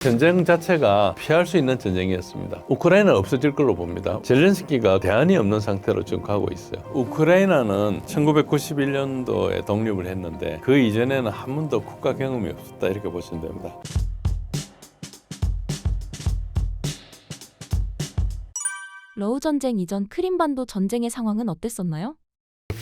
전쟁 자체가 피할 수 있는 전쟁이었습니다. 우크라이나는 없어질 걸로 봅니다. 젤렌스키가 대안이 없는 상태로 지금 가고 있어요. 우크라이나는 1991년도에 독립을 했는데 그 이전에는 한 번도 국가 경험이 없었다 이렇게 보시면 됩니다. 러우 전쟁 이전 크림반도 전쟁의 상황은 어땠었나요?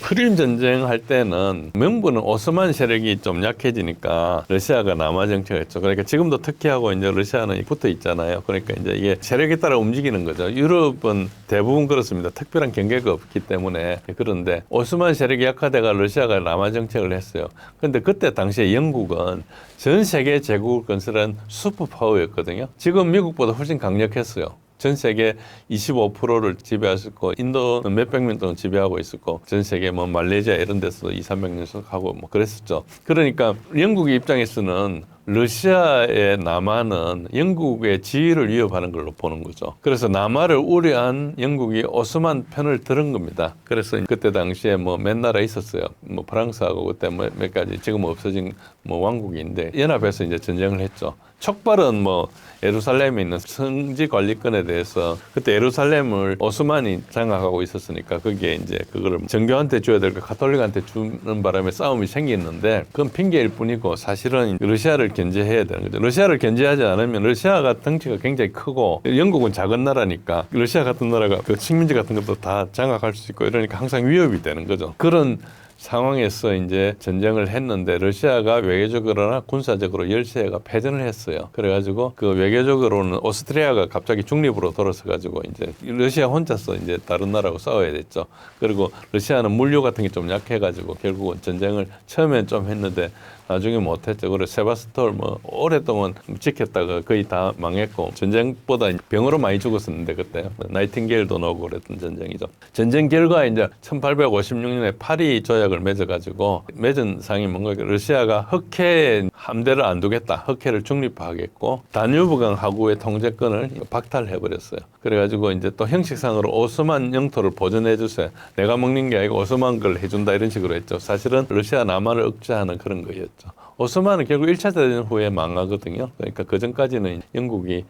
크림 전쟁 할 때는 명분은 오스만 세력이 좀 약해지니까 러시아가 남아 정책했죠. 그러니까 지금도 터키하고 이제 러시아는 붙어 있잖아요. 그러니까 이제 이게 세력에 따라 움직이는 거죠. 유럽은 대부분 그렇습니다. 특별한 경계가 없기 때문에. 그런데 오스만 세력이 약화돼가 러시아가 남아 정책을 했어요. 그런데 그때 당시에 영국은 전 세계 제국을 건설한 슈퍼파워였거든요. 지금 미국보다 훨씬 강력했어요. 전 세계 25%를 지배했었고 인도는 몇백 년 동안 지배하고 있었고 전 세계 뭐 말레이시아 이런 데서도 200~300년 하고 뭐 그랬었죠. 그러니까 영국의 입장에서는 러시아의 남하는 영국의 지위를 위협하는 걸로 보는 거죠. 그래서 남하를 우려한 영국이 오스만 편을 들은 겁니다. 그래서 그때 당시에 뭐 몇 나라 있었어요. 뭐 프랑스하고 그때 뭐 몇 가지 지금 없어진 뭐 왕국인데 연합해서 이제 전쟁을 했죠. 촉발은 뭐 예루살렘에 있는 성지 관리권에 대해서 그때 예루살렘을 오스만이 장악하고 있었으니까 거기에 이제 그거를 정교한테 줘야 될 거 가톨릭한테 주는 바람에 싸움이 생겼는데 그건 핑계일 뿐이고 사실은 러시아를 견제해야 되는 거죠. 러시아를 견제하지 않으면 러시아가 덩치가 굉장히 크고 영국은 작은 나라니까 러시아 같은 나라가 그 식민지 같은 것도 다 장악할 수 있고 이러니까 항상 위협이 되는 거죠. 그런 상황에서 이제 전쟁을 했는데 러시아가 외교적으로나 군사적으로 열세가 패전을 했어요. 그래가지고 그 외교적으로는 오스트리아가 갑자기 중립으로 돌아서가지고 이제 러시아 혼자서 이제 다른 나라하고 싸워야 됐죠. 그리고 러시아는 물류 같은 게 좀 약해가지고 결국은 전쟁을 처음엔 좀 했는데 나중에 못했죠. 그래서 세바스톨 뭐 오랫동안 지켰다가 거의 다 망했고 전쟁보다 병으로 많이 죽었었는데 그때 나이팅게일도 나오고 그랬던 전쟁이죠. 전쟁 결과 이제 1856년에 파리 조약을 맺어가지고 맺은 상이 뭔가 러시아가 흑해 함대를 안 두겠다. 흑해를 중립화하겠고 다뉴브강 하구의 통제권을 박탈해버렸어요. 그래가지고 이제 또 형식상으로 오스만 영토를 보존해 주세요. 내가 먹는 게 아니고 오스만 걸 해준다 이런 식으로 했죠. 사실은 러시아 남하를 억제하는 그런 거였죠. 오스만은 결국 1차 대전 후에 망하거든요. 그러니까 그 전까지는 영국이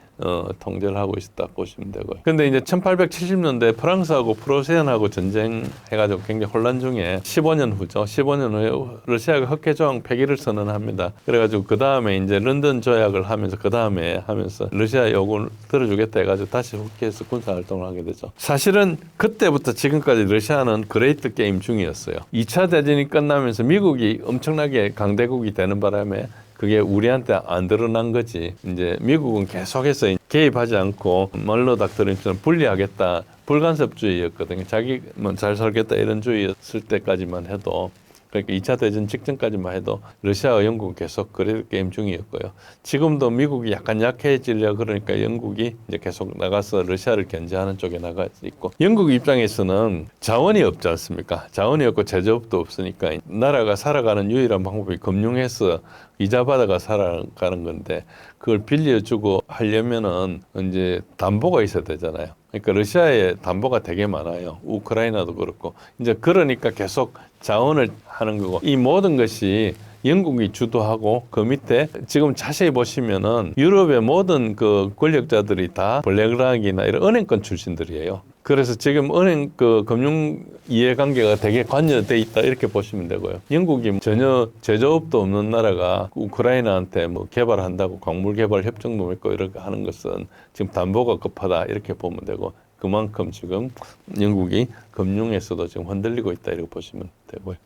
통제를 하고 있었다 보시면 되고요. 근데 이제 1870년대 프랑스하고 프로세안하고 전쟁해가지고 굉장히 혼란 중에 15년 후죠. 15년 후에 러시아가 흑해 조약 폐기를 선언합니다. 그래가지고 그 다음에 이제 런던 조약을 하면서 그 다음에 하면서 러시아 요구를 들어주겠다 해가지고 다시 흑해에서 군사 활동을 하게 되죠. 사실은 그때부터 지금까지 러시아는 그레이트 게임 중이었어요. 2차 대전이 끝나면서 미국이 엄청나게 강대국이 되는 바람에 그게 우리한테 안 드러난 거지. 이제 미국은 계속해서 개입하지 않고 멀로 닥터린처럼 분리하겠다. 불간섭주의였거든요. 자기 뭐 잘 살겠다 이런 주의였을 때까지만 해도 그러니까 2차 대전 직전까지만 해도 러시아와 영국은 계속 그래도 게임 중이었고요. 지금도 미국이 약간 약해지려 그러니까 영국이 이제 계속 나가서 러시아를 견제하는 쪽에 나가 있고 영국 입장에서는 자원이 없지 않습니까? 자원이 없고 제조업도 없으니까 나라가 살아가는 유일한 방법이 금융해서 이자 받아가 살아가는 건데 그걸 빌려주고 하려면은 이제 담보가 있어야 되잖아요. 그러니까 러시아에 담보가 되게 많아요. 우크라이나도 그렇고 이제 그러니까 계속 자원을 하는 거고 이 모든 것이 영국이 주도하고 그 밑에 지금 자세히 보시면은 유럽의 모든 그 권력자들이 다 블랙락이나 이런 은행권 출신들이에요. 그래서 지금 은행 그 금융 이해관계가 되게 관여돼 있다 이렇게 보시면 되고요. 영국이 전혀 제조업도 없는 나라가 우크라이나한테 뭐 개발한다고 광물 개발 협정도 맺고 이렇게 하는 것은 지금 담보가 급하다 이렇게 보면 되고 그만큼 지금 영국이 금융에서도 지금 흔들리고 있다 이렇게 보시면 되고요.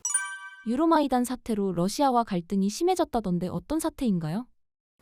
유로마이단 사태로 러시아와 갈등이 심해졌다던데 어떤 사태인가요?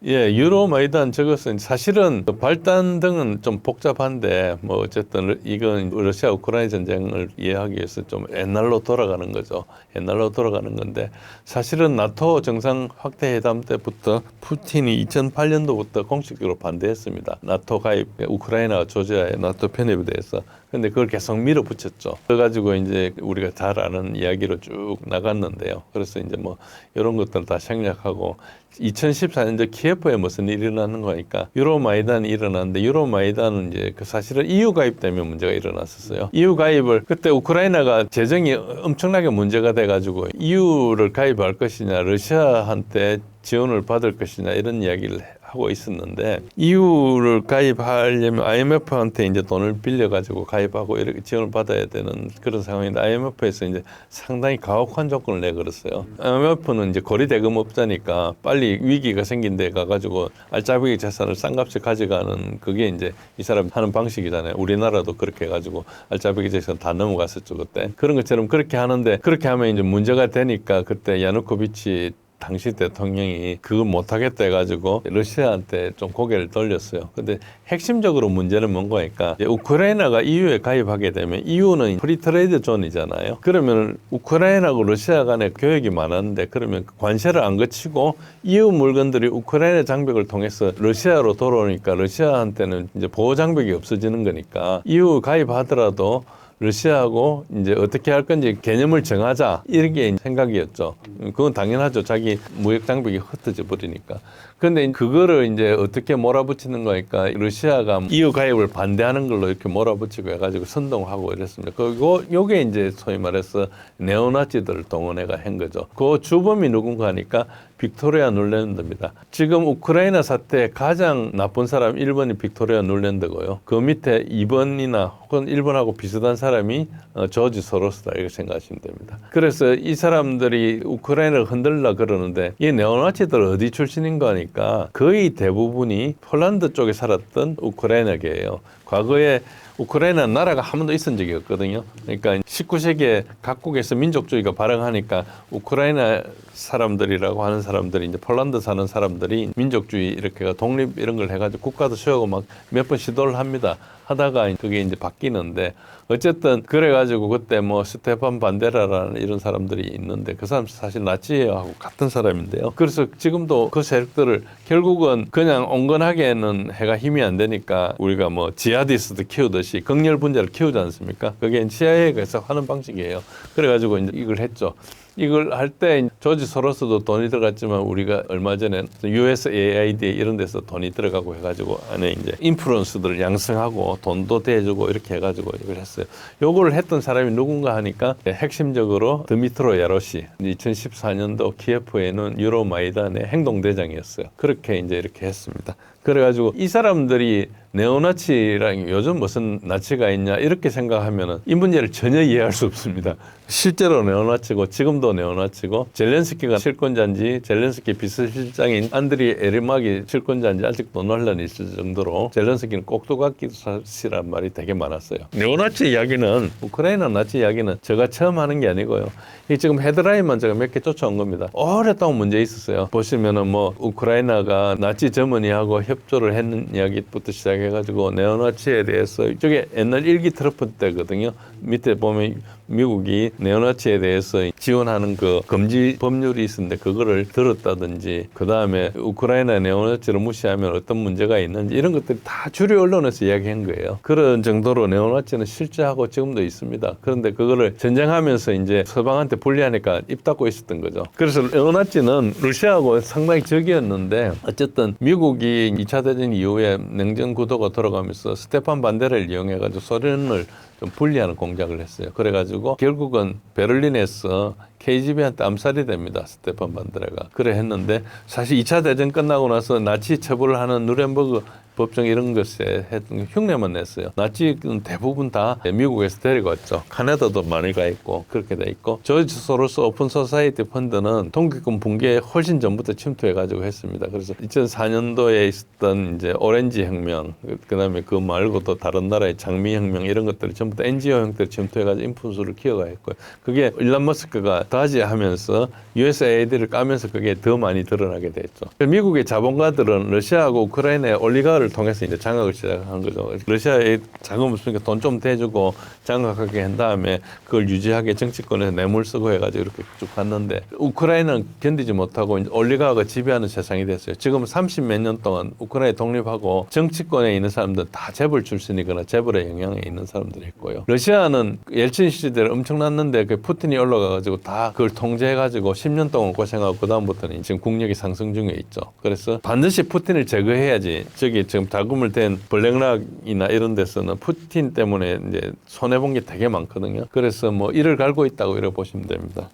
예, 유로마이단 저것은 사실은 발단 등은 좀 복잡한데 뭐 어쨌든 이건 러시아 우크라이나 전쟁을 이해하기 위해서 좀 옛날로 돌아가는 거죠. 옛날로 돌아가는 건데 사실은 나토 정상 확대 회담 때부터 푸틴이 2008년도부터 공식적으로 반대했습니다. 나토 가입 우크라이나 조지아의 나토 편입에 대해서. 근데 그걸 계속 밀어붙였죠. 그래가지고 이제 우리가 잘 아는 이야기로 쭉 나갔는데요. 그래서 이제 뭐 이런 것들을 다 생략하고 2014년 키예프에 무슨 일이 일어나는 거니까 유로마이단이 일어났는데 유로마이단은 이제 그 사실은 EU 가입 때문에 문제가 일어났었어요. EU 가입을 그때 우크라이나가 재정이 엄청나게 문제가 돼가지고 EU를 가입할 것이냐 러시아한테 지원을 받을 것이냐 이런 이야기를 하고 있었는데 EU를 가입하려면 IMF한테 이제 돈을 빌려가지고 가입하고 이렇게 지원을 받아야 되는 그런 상황인데 IMF에서 이제 상당히 가혹한 조건을 내걸었어요. IMF는 이제 거리 대금업자니까 빨리 위기가 생긴 데 가가지고 알짜배기 자산을 싼 값에 가져가는 그게 이제 이 사람 하는 방식이잖아요. 우리나라도 그렇게 해가지고 알짜배기 자산 다 넘어갔었죠 그때. 그런 것처럼 그렇게 하는데 그렇게 하면 이제 문제가 되니까 그때 야누코비치 당시 대통령이 그걸 못하겠다 해가지고 러시아한테 좀 고개를 돌렸어요. 근데 핵심적으로 문제는 뭔가니까 우크라이나가 EU에 가입하게 되면 EU는 프리트레이드 존이잖아요. 그러면 우크라이나하고 러시아 간에 교역이 많았는데 그러면 관세를 안 거치고 EU 물건들이 우크라이나 장벽을 통해서 러시아로 돌아오니까 러시아한테는 이제 보호 장벽이 없어지는 거니까 EU 가입하더라도 러시아하고 이제 어떻게 할 건지 개념을 정하자 이게 생각이었죠. 그건 당연하죠. 자기 무역 장벽이 흩어져 버리니까. 근데 그거를 이제 어떻게 몰아붙이는 거니까 러시아가 EU 가입을 반대하는 걸로 이렇게 몰아붙이고 해가지고 선동하고 이랬습니다. 그리고 요게 이제 소위 말해서 네오나치들을 동원해가 한 거죠. 그 주범이 누군가 하니까 빅토리아 눌랜드입니다. 지금 우크라이나 사태 가장 나쁜 사람 1번이 빅토리아 눌랜드고요. 그 밑에 2번이나 혹은 1번하고 비슷한 사람이 조지 소로스다 이렇게 생각하시면 됩니다. 그래서 이 사람들이 우크라이나를 흔들라 그러는데 이 네오나치들 어디 출신인가 하니까 거의 대부분이 폴란드 쪽에 살았던 우크라이나계예요. 과거에 우크라이나 나라가 한 번도 있은 적이 없거든요. 그러니까 19세기에 각국에서 민족주의가 발흥하니까 우크라이나 사람들이라고 하는 사람들이 이제 폴란드 사는 사람들이 민족주의 이렇게 독립 이런 걸 해가지고 국가도 세우고 막 몇 번 시도를 합니다. 하다가 그게 이제 바뀌는데 어쨌든 그래가지고 그때 뭐 스테판 반데라라는 이런 사람들이 있는데 그 사람 사실 나치하고 같은 사람인데요. 그래서 지금도 그 세력들을 결국은 그냥 온건하게는 해가 힘이 안 되니까 우리가 뭐 지하디스트 키우듯이 극렬 분자를 키우지 않습니까? 그게 CIA가 하는 방식이에요. 그래가지고 이제 이걸 했죠. 이걸 할 때 조지 소로스도 돈이 들어갔지만 우리가 얼마 전에 USAID 이런 데서 돈이 들어가고 해가지고 안에 이제 인플루언서들을 양성하고 돈도 대주고 이렇게 해가지고 이걸 했어요. 요거를 했던 사람이 누군가 하니까 핵심적으로 드미트로 야로시 2014년도 키예프에는 유로마이단의 행동대장이었어요. 그렇게 이제 이렇게 했습니다. 그래가지고 이 사람들이 네오나치랑 요즘 무슨 나치가 있냐 이렇게 생각하면은 이 문제를 전혀 이해할 수 없습니다. 실제로 네오나치고 지금도 네오나치고 젤렌스키가 실권자인지 젤렌스키 비서실장인 안드리 에르막이 실권자인지 아직도 논란이 있을 정도로 젤렌스키는 꼭두각기사시란 말이 되게 많았어요. 네오나치 이야기는 우크라이나 나치 이야기는 제가 처음 하는 게 아니고요. 이 지금 헤드라인만 제가 몇 개 쫓아온 겁니다. 오랫동안 문제 있었어요. 보시면은 뭐 우크라이나가 나치 전문의하고 협조를 했는 이야기부터 시작해가지고 네오나치에 대해서 이쪽에 옛날 일기 트럼프 때거든요. 밑에 보면 미국이 네오나치에 대해서 지원하는 그 금지 법률이 있었는데 그거를 들었다든지 그 다음에 우크라이나 네오나치를 무시하면 어떤 문제가 있는지 이런 것들이 다 주류 언론에서 이야기한 거예요. 그런 정도로 네오나치는 실제하고 지금도 있습니다. 그런데 그거를 전쟁하면서 이제 서방한테 불리하니까 입 닫고 있었던 거죠. 그래서 네오나치는 러시아하고 상당히 적이었는데 어쨌든 미국이 2차 대전 이후에 냉전 구도가 돌아가면서 스테판 반데라를 이용해가지고 소련을 좀 분리하는 공작을 했어요. 그래가지고 결국은 베를린에서 KGB한테 암살이 됩니다. 스테판 반데라가. 그래 했는데 사실 2차 대전 끝나고 나서 나치 처벌을 하는 누렌버그 법정 이런 것에 했던 흉내만 냈어요. 나치는 대부분 다 미국에서 데리고 왔죠. 카나다도 많이 가 있고 그렇게 돼 있고 조지 소로스 오픈 소사이티 펀드는 동기금 붕괴 훨씬 전부터 침투해가지고 했습니다. 그래서 2004년도에 있었던 이제 오렌지 혁명, 그다음에 그 말고도 다른 나라의 장미 혁명 이런 것들을 전부 다 NGO 형태로 침투해가지고 인풋을 키워가 했고요. 그게 일론 머스크가 다지하면서 USAID를 까면서 그게 더 많이 드러나게 됐죠. 미국의 자본가들은 러시아하고 우크라이나의 올리가를 통해서 이제 장악을 시작한 거죠. 러시아에 자금 없으니까 돈 좀 대주고 장악하게 한 다음에 그걸 유지하게 정치권에서 뇌물 쓰고 해가지고 이렇게 쭉 갔는데 우크라이나는 견디지 못하고 이제 올리가가 지배하는 세상이 됐어요. 지금 30 몇 년 동안 우크라이나 독립하고 정치권에 있는 사람들 다 재벌 출신이거나 재벌의 영향에 있는 사람들이 있고요. 러시아는 옐친 시대를 엄청났는데 그 푸틴이 올라가가지고 다 그걸 통제해가지고 10년 동안 고생하고 그 다음부터는 지금 국력이 상승 중에 있죠. 그래서 반드시 푸틴을 제거해야지. 저기 지금 자금을 댄 블랙락이나 이런 데서는 푸틴 때문에 이제 손해 본 게 되게 많거든요. 그래서 뭐 이를 갈고 있다고 이렇게 보시면 됩니다.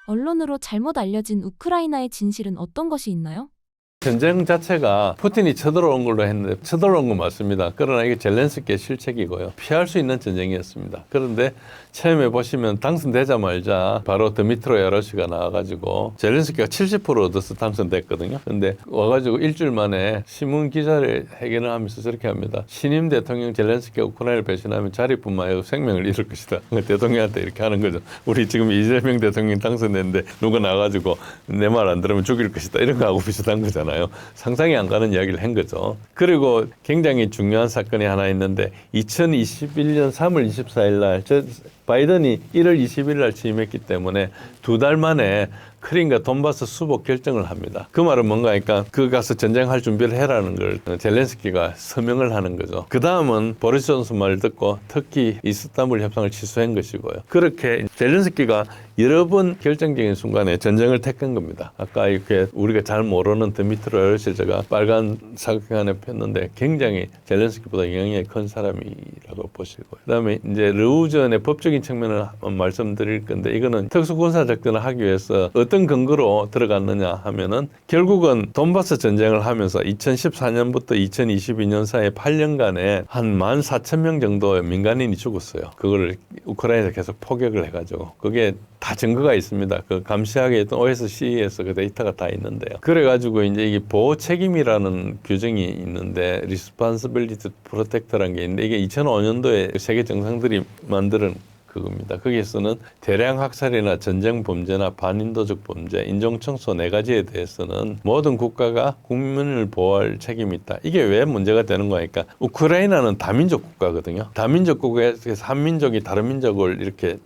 언론으로 잘못 알려진 우크라이나의 진실은 어떤 것이 있나요? 전쟁 자체가 푸틴이 쳐들어온 걸로 했는데 쳐들어온 건 맞습니다. 그러나 이게 젤렌스키의 실책이고요. 피할 수 있는 전쟁이었습니다. 그런데 처음에 보시면 당선되자마자 바로 드미트로 야로시가 나와가지고 젤렌스키가 70% 얻어서 당선됐거든요. 근데 와가지고 일주일 만에 신문 기자를 회견을 하면서 저렇게 합니다. 신임 대통령 젤렌스키가 우크라이나를 배신하면 자리뿐만 아니라 생명을 잃을 것이다. 대통령한테 이렇게 하는 거죠. 우리 지금 이재명 대통령 당선됐는데 누가 나와가지고 내 말 안 들으면 죽일 것이다. 이런 거하고 비슷한 거잖아요. 상상이 안 가는 이야기를 한 거죠. 그리고 굉장히 중요한 사건이 하나 있는데 2021년 3월 24일 날 바이든이 1월 20일 날 취임했기 때문에 2달 만에 크림과 돈바스 수복 결정을 합니다. 그 말은 뭔가 하니까 그 가서 전쟁할 준비를 해라는 걸 젤렌스키가 서명을 하는 거죠. 그 다음은 보리스 존슨 말을 듣고 특히 이스탄불 협상을 취소한 것이고요. 그렇게 젤렌스키가 여러 번 결정적인 순간에 전쟁을 택한 겁니다. 아까 이렇게 우리가 잘 모르는 드미트로 야로실자가 빨간 사격기관에 폈는데 굉장히 젤렌스키보다 영향이 큰 사람이라고 보시고요. 그다음에 이제 르우전의 법적인 측면을 말씀드릴 건데 이거는 특수군사 작전을 하기 위해서 어떤 근거로 들어갔느냐 하면은 결국은 돈바스 전쟁을 하면서 2014년부터 2022년 사이 8년간에 한 14,000명 정도의 민간인이 죽었어요. 그거를 우크라이나에서 계속 포격을 해가지고 그게 다 증거가 있습니다. 그 감시하게 했던 OSCE에서 그 데이터가 다 있는데요. 그래가지고 이제 이게 보호 책임이라는 규정이 있는데 Responsibility to Protect라는 게 있는데 이게 2005년도에 세계 정상들이 만드는 그겁니다. 거기에서는 대량 학살이나 전쟁 범죄나 반인도적 범죄, 인종청소 4가지에 대해서는 모든 국가가 국민을 보호할 책임이 있다. 이게 왜 문제가 되는 거니까 우크라이나는 다민족 국가거든요. 다민족 국가에서 한 민족이 다른 민족을 이렇게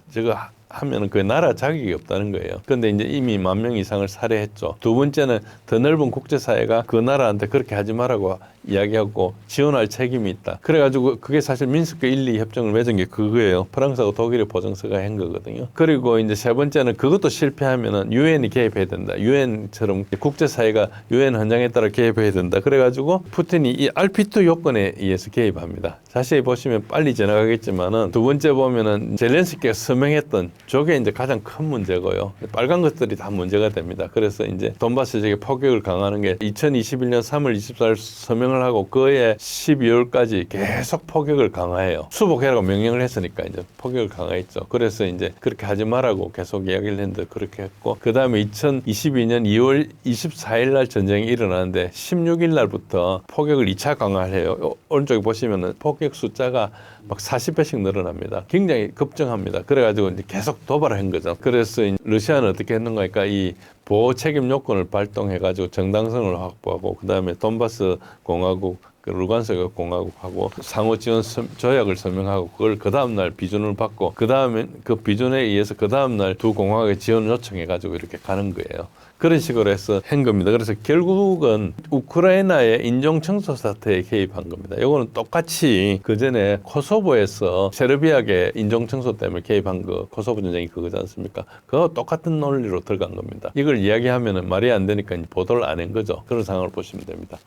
하면은 그 나라 자격이 없다는 거예요. 그런데 이제 이미 10,000명 이상을 살해했죠. 두 번째는 더 넓은 국제사회가 그 나라한테 그렇게 하지 말라고 이야기하고 지원할 책임이 있다. 그래가지고 그게 사실 민스크 1, 2 협정을 맺은 게 그거예요. 프랑스하고 독일의 보증서가 한 거거든요. 그리고 이제 세 번째는 그것도 실패하면은 유엔이 개입해야 된다. 유엔처럼 국제사회가 유엔 헌장에 따라 개입해야 된다. 그래가지고 푸틴이 이 RP2 요건에 의해서 개입합니다. 자세히 보시면 빨리 지나가겠지만은 두 번째 보면은 젤렌스키가 서명했던 저게 이제 가장 큰 문제고요. 빨간 것들이 다 문제가 됩니다. 그래서 이제 돈바스 지역에 포격을 강화하는 게 2021년 3월 24일 서명을 하고 그해 12월까지 계속 포격을 강화해요. 수복해라고 명령을 했으니까 이제 포격을 강화했죠. 그래서 이제 그렇게 하지 말라고 계속 이야기를 했는데 그렇게 했고 그 다음에 2022년 2월 24일 날 전쟁이 일어나는데 16일 날부터 포격을 2차 강화를 해요. 오른쪽에 보시면은 포격 숫자가 막 40배씩 늘어납니다. 굉장히 급증합니다. 그래가지고 이제 계속 도발을 한 거죠. 그래서 러시아는 어떻게 했는가 하니까 이 보호 책임 요건을 발동해가지고 정당성을 확보하고 그 다음에 돈바스 공화국 루간스크 공화국하고 상호 지원 조약을 서명하고 그걸 그 다음 날 비준을 받고 그 다음에 그 비준에 의해서 그 다음 날 두 공화국에 지원을 요청해가지고 이렇게 가는 거예요. 그런 식으로 해서 한 겁니다. 그래서 결국은 우크라이나의 인종청소 사태에 개입한 겁니다. 이거는 똑같이 그 전에 코소보에서 세르비아계 인종청소 때문에 개입한 거 코소보 전쟁이 그거지 않습니까? 그거 똑같은 논리로 들어간 겁니다. 이걸 이야기하면은 말이 안 되니까 보도를 안 한 거죠. 그런 상황을 보시면 됩니다.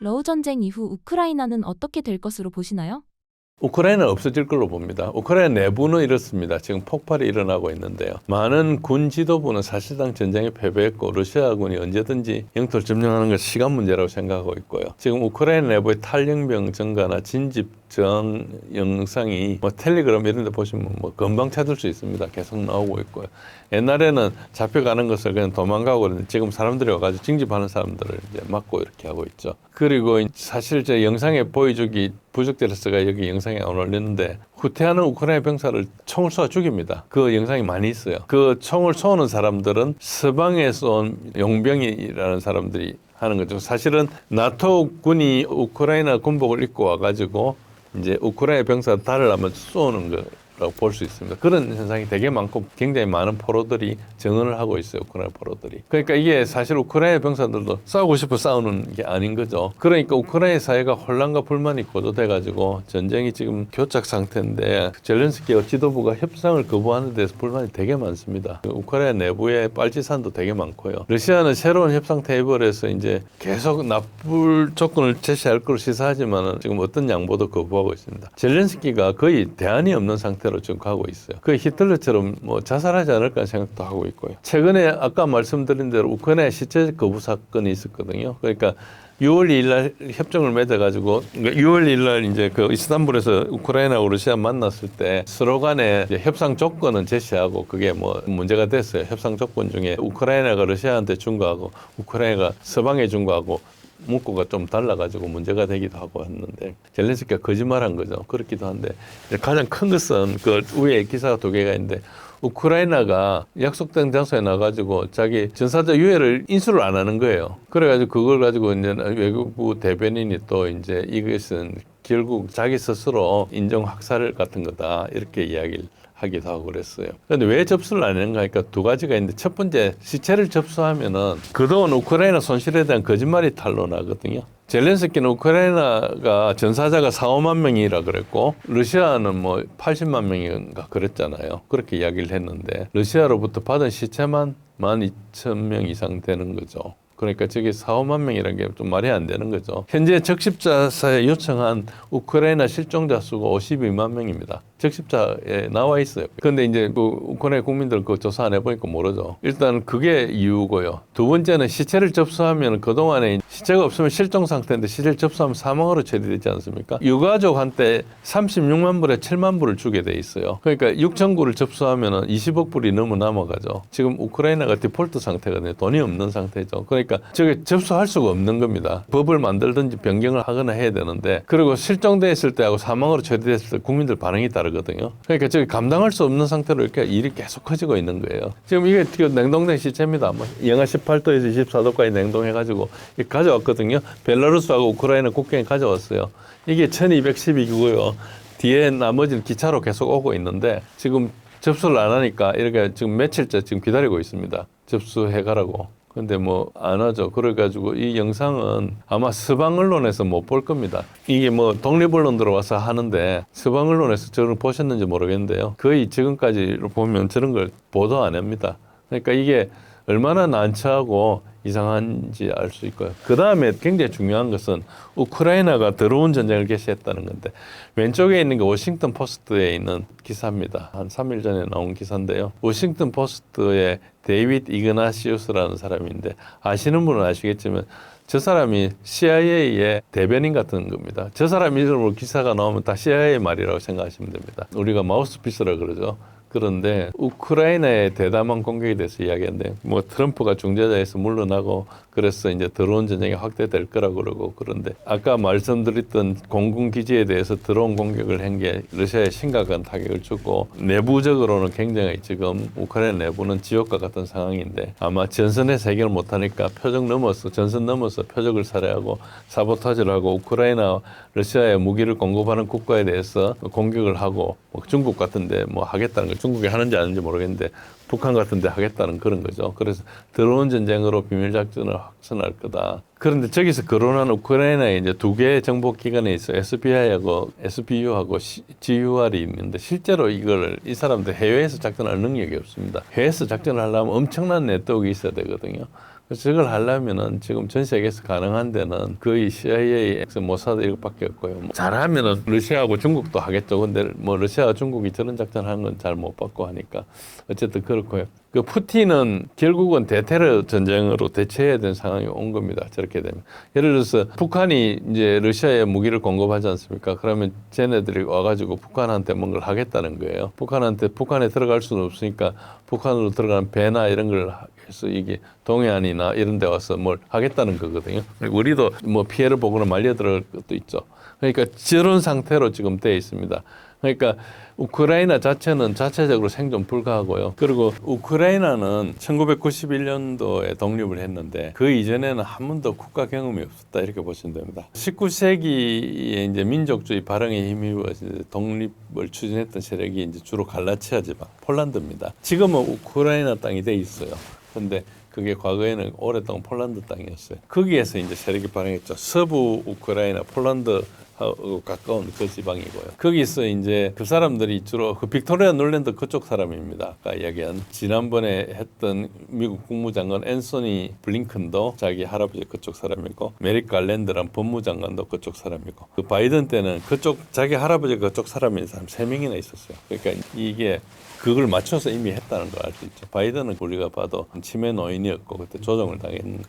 러우 전쟁 이후 우크라이나는 어떻게 될 것으로 보시나요? 우크라이나는 없어질 걸로 봅니다. 우크라이나 내부는 이렇습니다. 지금 폭발이 일어나고 있는데요. 많은 군 지도부는 사실상 전쟁에 패배했고 러시아군이 언제든지 영토를 점령하는 건 시간 문제라고 생각하고 있고요. 지금 우크라이나 내부의 탈영병 증가나 진집정 영상이 텔레그램 이런 데 보시면 금방 찾을 수 있습니다. 계속 나오고 있고요. 옛날에는 잡혀가는 것을 그냥 도망가고 그러는데 지금 사람들이 와가지고 징집하는 사람들을 이제 막고 이렇게 하고 있죠. 그리고 사실 제 영상에 보여주기 부적절해서가 여기 영상에 안 올렸는데 후퇴하는 우크라이나 병사를 총을 쏘아 죽입니다. 그 영상이 많이 있어요. 그 총을 쏘는 사람들은 서방에서 온 용병이라는 사람들이 하는 거죠. 사실은 나토 군이 우크라이나 군복을 입고 와가지고 이제 우크라이나 병사 달을 한번 쏘는 거. 볼 수 있습니다. 그런 현상이 되게 많고 굉장히 많은 포로들이 증언을 하고 있어요. 우크라이나 포로들이. 그러니까 이게 사실 우크라이나 병사들도 싸우고 싶어 싸우는 게 아닌 거죠. 그러니까 우크라이나 사회가 혼란과 불만이 고조돼가지고 전쟁이 지금 교착 상태인데 젤렌스키 지도부가 협상을 거부하는 데서 불만이 되게 많습니다. 우크라이나 내부에 빨치산도 되게 많고요. 러시아는 새로운 협상 테이블에서 이제 계속 납불 조건을 제시할 걸 시사하지만은 지금 어떤 양보도 거부하고 있습니다. 젤렌스키가 거의 대안이 없는 상태로 상태로 지금 가고 있어요. 그 히틀러처럼 뭐 자살하지 않을까 생각도 하고 있고요. 최근에 아까 말씀드린 대로 우크라이나 시체 거부 사건이 있었거든요. 그러니까 6월 2일 날 협정을 맺어가지고 6월 2일 날 이제 그 이스탄불에서 우크라이나하고 러시아 만났을 때 서로 간에 이제 협상 조건은 제시하고 그게 뭐 문제가 됐어요. 협상 조건 중에 우크라이나가 러시아한테 준 거하고 우크라이나가 서방에 준 거하고 문구가 좀 달라가지고 문제가 되기도 하고 했는데 젤렌스키가 거짓말한 거죠. 그렇기도 한데 가장 큰 것은 그 위에 기사가 2개가 있는데 우크라이나가 약속된 장소에 나가지고 자기 전사자 유해를 인수를 안 하는 거예요. 그래가지고 그걸 가지고 이제 외교부 대변인이 또 이제 이것은 결국 자기 스스로 인정 학살 같은 거다 이렇게 이야기를 하기도 하고 그랬어요. 그런데 왜 접수를 안 하는가 하니까 2가지가 있는데 첫 번째 시체를 접수하면은 그동안 우크라이나 손실에 대한 거짓말이 탄로나거든요. 젤렌스키는 우크라이나가 전사자가 4, 5만 명이라 그랬고 러시아는 뭐 80만 명인가 그랬잖아요. 그렇게 이야기를 했는데 러시아로부터 받은 시체만 12,000명 이상 되는 거죠. 그러니까 저게 4, 5만 명이라는 게 좀 말이 안 되는 거죠. 현재 적십자사에 요청한 우크라이나 실종자 수가 52만 명입니다. 적십자에 나와 있어요. 그런데 이제 그 우크라이나 국민들 그거 조사 안 해보니까 모르죠. 일단 그게 이유고요. 두 번째는 시체를 접수하면 그동안에 시체가 없으면 실종 상태인데 시체를 접수하면 사망으로 처리되지 않습니까? 유가족한테 36만 불에 7만 불을 주게 돼 있어요. 그러니까 6천 불을 접수하면 20억 불이 넘어 남아가죠. 지금 우크라이나가 디폴트 상태거든요. 돈이 없는 상태죠. 그러니까 저게 접수할 수가 없는 겁니다. 법을 만들든지 변경을 하거나 해야 되는데 그리고 실종돼 있을 때하고 사망으로 처리됐을 때 국민들 반응이 다르거든요. 그러니까 저게 감당할 수 없는 상태로 이렇게 일이 계속 커지고 있는 거예요. 지금 이게 냉동된 시체입니다. 뭐 영하 18도에서 24도까지 냉동해가지고 가져왔거든요. 벨라루스하고 우크라이나 국경에 가져왔어요. 이게 1212기고요. 뒤에 나머지는 기차로 계속 오고 있는데 지금 접수를 안 하니까 이렇게 지금 며칠째 지금 기다리고 있습니다. 접수해가라고. 근데 뭐 안 하죠. 그래가지고 이 영상은 아마 서방 언론에서 못 볼 겁니다. 이게 뭐 독립 언론 들어와서 하는데 서방 언론에서 저를 보셨는지 모르겠는데요. 거의 지금까지로 보면 저런 걸 보도 안 합니다. 그러니까 이게 얼마나 난처하고 이상한지 알 수 있고요. 그 다음에 굉장히 중요한 것은 우크라이나가 더러운 전쟁을 개시했다는 건데 왼쪽에 있는 게 워싱턴 포스트에 있는 기사입니다. 한 3일 전에 나온 기사인데요. 워싱턴 포스트의 데이비드 이그나시우스라는 사람인데 아시는 분은 아시겠지만 저 사람이 CIA의 대변인 같은 겁니다. 저 사람 이름으로 기사가 나오면 다 CIA 말이라고 생각하시면 됩니다. 우리가 마우스피스라 그러죠. 그런데 우크라이나의 대담한 공격에 대해서 이야기했는데 뭐 트럼프가 중재자에서 물러나고 그래서 이제 드론 전쟁이 확대될 거라고 그러고 그런데 아까 말씀드렸던 공군 기지에 대해서 드론 공격을 한 게 러시아에 심각한 타격을 주고 내부적으로는 굉장히 지금 우크라이나 내부는 지옥과 같은 상황인데 아마 전선에서 해결 못하니까 전선 넘어서 표적을 살해하고 사보타지를 하고 우크라이나 러시아에 무기를 공급하는 국가에 대해서 공격을 하고 뭐 중국 같은데 뭐 하겠다는 거 중국이 하는지 아닌지 모르겠는데 북한 같은 데 하겠다는 그런 거죠. 그래서 드론 전쟁으로 비밀 작전을 확산할 거다. 그런데 저기서 거론한 우크라이나에 이제 2개의 정보 기관에 있어 SBI하고 SBU하고 GUR이 있는데 실제로 이 사람들 해외에서 작전할 능력이 없습니다. 해외에서 작전을 하려면 엄청난 네트워크가 있어야 되거든요. 그래서 저걸 하려면은 지금 전 세계에서 가능한 데는 거의 CIA, 모사드 이것밖에 없고요. 잘하면은 러시아하고 중국도 하겠죠. 근데 뭐 러시아와 중국이 저런 작전 하는 건 잘 못 받고 하니까 어쨌든 그렇고요. 그 푸틴은 결국은 대테러 전쟁으로 대처해야 되는 상황이 온 겁니다. 저렇게 되면. 예를 들어서 북한이 이제 러시아에 무기를 공급하지 않습니까? 그러면 쟤네들이 와가지고 북한한테 뭔가를 하겠다는 거예요. 북한에 들어갈 수는 없으니까 북한으로 들어가는 배나 이런 걸 해서 이게 동해안이나 이런 데 와서 뭘 하겠다는 거거든요. 우리도 뭐 피해를 보거나 말려 들어갈 것도 있죠. 그러니까 저런 상태로 지금 되어 있습니다. 그러니까 우크라이나 자체는 자체적으로 생존 불가하고요. 그리고 우크라이나는 1991년도에 독립을 했는데 그 이전에는 한 번도 국가 경험이 없었다 이렇게 보시면 됩니다. 19세기에 이제 민족주의 발흥에 힘입어 독립을 추진했던 세력이 이제 주로 갈라치아 지방, 폴란드입니다. 지금은 우크라이나 땅이 돼 있어요. 근데 그게 과거에는 오랫동안 폴란드 땅이었어요. 거기에서 이제 세력이 발행했죠. 서부 우크라이나, 폴란드 하고 가까운 그 지방이고요. 거기서 이제 그 사람들이 주로 그 빅토리아 놀랜드 그쪽 사람입니다. 아까 이야기한 지난번에 했던 미국 국무장관 앤소니 블링컨도 자기 할아버지 그쪽 사람이고 메릭 갈랜드란 법무장관도 그쪽 사람이고 그 바이든 때는 그쪽 자기 할아버지 그쪽 사람인 사람 3명이나 있었어요. 그러니까 이게 그걸 맞춰서 이미 했다는 걸 알 수 있죠. 바이든은 우리가 봐도 치매 노인이었고 그때 조정을 당했는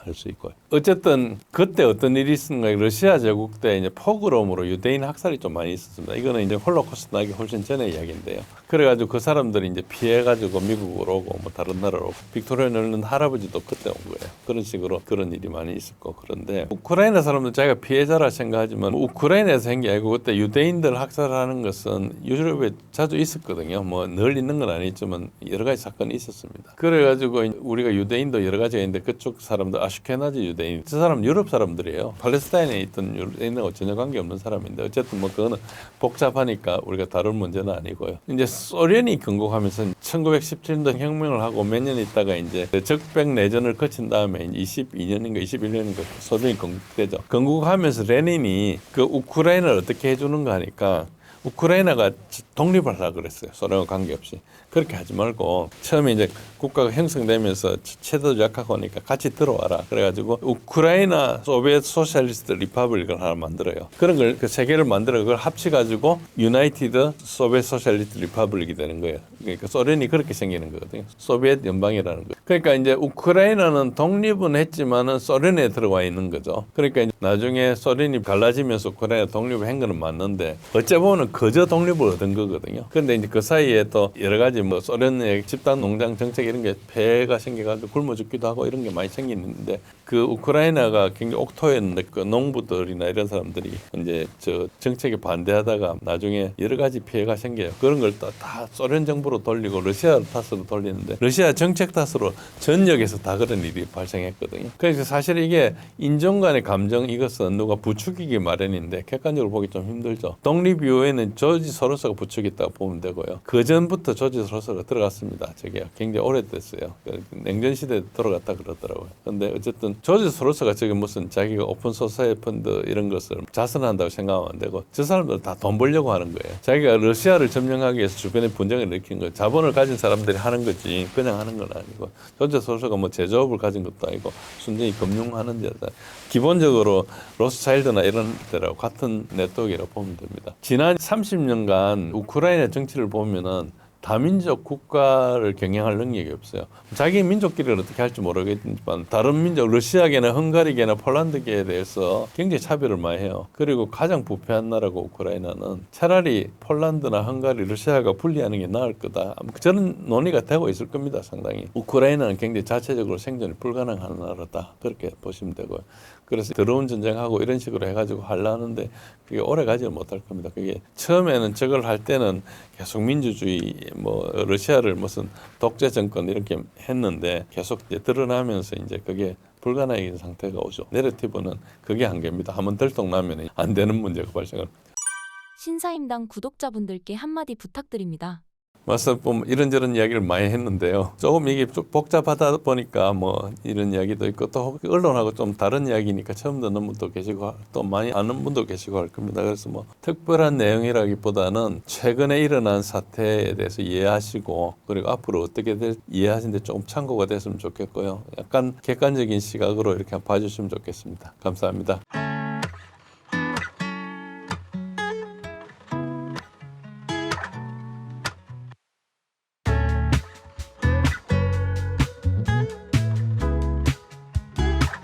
할 수 있고요. 어쨌든 그때 어떤 일이 있었는가 러시아 제국 때 이제 포그롬으로 유대인 학살이 좀 많이 있었습니다. 이거는 이제 홀로코스트 나기 훨씬 전의 이야기인데요. 그래가지고 그 사람들이 이제 피해가지고 미국으로 오고 뭐 다른 나라로 오고 빅토리아 놀랜드 할아버지도 그때 온 거예요. 그런 식으로 그런 일이 많이 있었고 그런데 우크라이나 사람들 자기가 피해자라 생각하지만 우크라이나에서 한 게 아니고 그때 유대인들 학살하는 것은 유럽에 자주 있었거든요. 뭐 늘 있는 건 아니지만 여러 가지 사건이 있었습니다. 그래가지고 우리가 유대인도 여러 가지가 있는데 그쪽 사람들 아슈케나지 유대인, 저 사람은 유럽 사람들이에요. 팔레스타인에 있던 유대인하고 전혀 관계없는 사람인데 어쨌든 뭐 그거는 복잡하니까 우리가 다룰 문제는 아니고요. 이제 소련이 건국하면서 1917년 혁명을 하고 몇 년 있다가 이제 적백 내전을 거친 다음에 22년인가 21년인가 소련이 건국되죠. 건국하면서 레닌이 그 우크라이나를 어떻게 해주는가 하니까 우크라이나가 독립을 하려고 그랬어요. 소련과 관계없이. 그렇게 하지 말고 처음에 이제 국가가 형성되면서 체제도 약하고 하니까 같이 들어와라. 그래가지고 우크라이나 소비에트 소셜리스트 리퍼블릭을 하나 만들어요. 그런 걸 그 세 개를 만들어 그걸 합쳐가지고 유나이티드 소비에트 소셜리스트 리퍼블릭이 되는 거예요. 그러니까 소련이 그렇게 생기는 거거든요. 소비에트 연방이라는 거예요. 그러니까 이제 우크라이나는 독립은 했지만은 소련에 들어와 있는 거죠. 그러니까 이제 나중에 소련이 갈라지면서 우크라이나 독립을 한 거는 맞는데 어째 보면 거저 독립을 얻은 거거든요. 그런데 이제 그 사이에 또 여러 가지 뭐 소련의 집단 농장 정책 이런 게 폐해가 생겨가지고 굶어 죽기도 하고 이런 게 많이 생기는데 그 우크라이나가 굉장히 옥토였는데 그 농부들이나 이런 사람들이 이제 저 정책에 반대하다가 나중에 여러 가지 피해가 생겨요. 그런 걸 다 소련 정부로 돌리고 러시아 탓으로 돌리는데 러시아 정책 탓으로 전역에서 다 그런 일이 발생했거든요. 그래서 사실 이게 인종 간의 감정 이것은 누가 부추기기 마련인데 객관적으로 보기 좀 힘들죠. 독립 이후에는 조지 소로스가 부추겼다고 보면 되고요. 그 전부터 조지 소로스가 들어갔습니다. 저게 굉장히 오래됐어요. 냉전 시대에 들어갔다 그러더라고요. 근데 어쨌든 조지 소로스가 저기 무슨 자기가 오픈 소사이어 펀드 이런 것을 자선한다고 생각하면 안 되고 저 사람들 다 돈 벌려고 하는 거예요. 자기가 러시아를 점령하기 위해서 주변에 분쟁을 일으킨 거예요. 자본을 가진 사람들이 하는 거지 그냥 하는 건 아니고 조지 소로스가 뭐 제조업을 가진 것도 아니고 순전히 금융하는 데다 기본적으로 로스차일드나 이런 데라고 같은 네트워크라고 보면 됩니다. 지난 30년간 우크라이나 정치를 보면은 다민족 국가를 경영할 능력이 없어요. 자기 민족끼리를 어떻게 할지 모르겠지만 다른 민족, 러시아계나 헝가리계나 폴란드계에 대해서 굉장히 차별을 많이 해요. 그리고 가장 부패한 나라고 우크라이나는 차라리 폴란드나 헝가리, 러시아가 분리하는 게 나을 거다. 저는 논의가 되고 있을 겁니다. 상당히. 우크라이나는 굉장히 자체적으로 생존이 불가능한 나라다. 그렇게 보시면 되고요. 그래서 더러운 전쟁하고 이런 식으로 해가지고 하려는데 그게 오래 가지를 못할 겁니다. 그게 처음에는 저걸 할 때는 계속 민주주의 뭐 러시아를 무슨 독재 정권 이렇게 했는데 계속 이제 드러나면서 이제 그게 불가능한 상태가 오죠. 내러티브는 그게 한계입니다. 한번 들통나면 안 되는 문제가 발생합니다. 신사임당 구독자분들께 한마디 부탁드립니다. 맞서 보면 이런저런 이야기를 많이 했는데요. 조금 이게 좀 복잡하다 보니까 뭐 이런 이야기도 있고 또 언론하고 좀 다른 이야기니까 처음 듣는 분도 계시고 또 많이 아는 분도 계시고 할 겁니다. 그래서 뭐 특별한 내용이라기보다는 최근에 일어난 사태에 대해서 이해하시고 그리고 앞으로 어떻게 될 이해하시는데 조금 참고가 됐으면 좋겠고요. 약간 객관적인 시각으로 이렇게 봐주시면 좋겠습니다. 감사합니다.